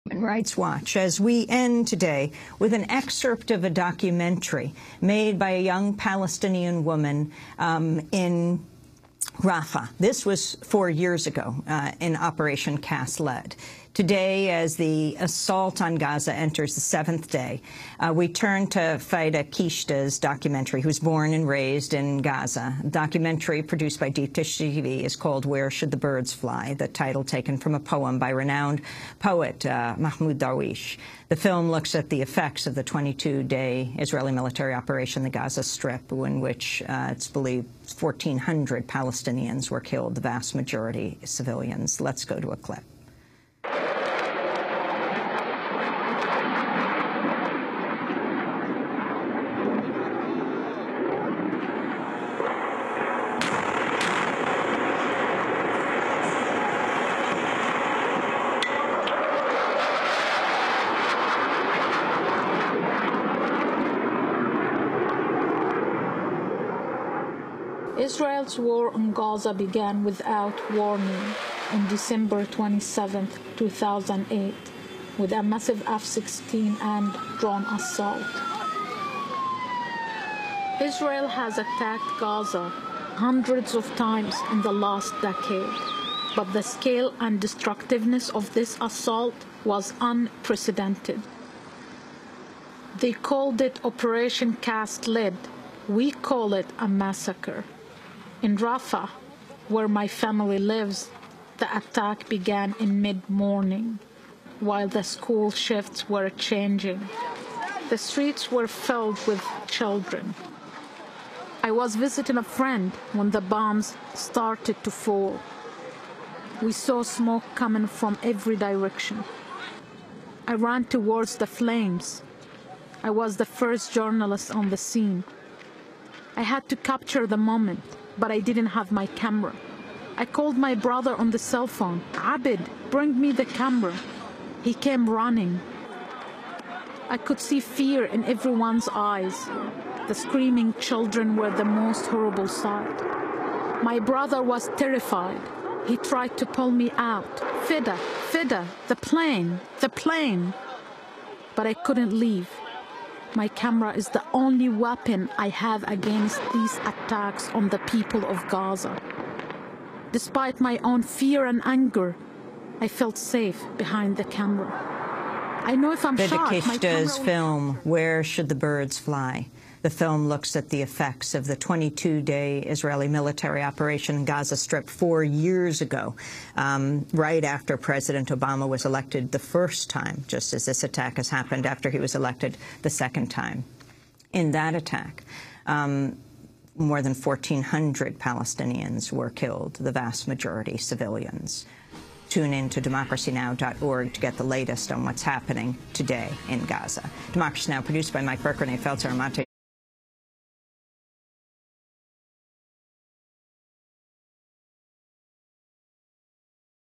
Human Rights Watch, as we end today with an excerpt of a documentary made by a young Palestinian woman in Rafah. This was 4 years ago in Operation Cast Lead. Today, as the assault on Gaza enters the 7th day, we turn to Fida Qishta's documentary, who was born and raised in Gaza. The documentary produced by DeepDish TV is called Where Should the Birds Fly?, the title taken from a poem by renowned poet Mahmoud Darwish. The film looks at the effects of the 22-day Israeli military operation, the Gaza Strip, in which it's believed 1,400 Palestinians were killed, the vast majority civilians. Let's go to a clip. Israel's war on Gaza began without warning on December 27, 2008, with a massive F-16 and drone assault. Israel has attacked Gaza hundreds of times in the last decade, but the scale and destructiveness of this assault was unprecedented. They called it Operation Cast Lead. We call it a massacre. In Rafah, where my family lives, the attack began in mid-morning, while the school shifts were changing. The streets were filled with children. I was visiting a friend when the bombs started to fall. We saw smoke coming from every direction. I ran towards the flames. I was the first journalist on the scene. I had to capture the moment, but I didn't have my camera. I called my brother on the cell phone. Abid, bring me the camera. He came running. I could see fear in everyone's eyes. The screaming children were the most horrible sight. My brother was terrified. He tried to pull me out. Fida, Fida, the plane, the plane. But I couldn't leave. My camera is the only weapon I have against these attacks on the people of Gaza. Despite my own fear and anger, I felt safe behind the camera. I know if I'm shot, Fida Qishta's film, Where Should the Birds Fly? The film looks at the effects of the 22-day Israeli military operation in Gaza Strip 4 years ago, right after President Obama was elected the first time, just as this attack has happened after he was elected the second time. In that attack, more than 1,400 Palestinians were killed, the vast majority civilians. Tune in to democracynow.org to get the latest on what's happening today in Gaza. Democracy Now! Produced by Mike Burke, Renee Feltzer, and Monte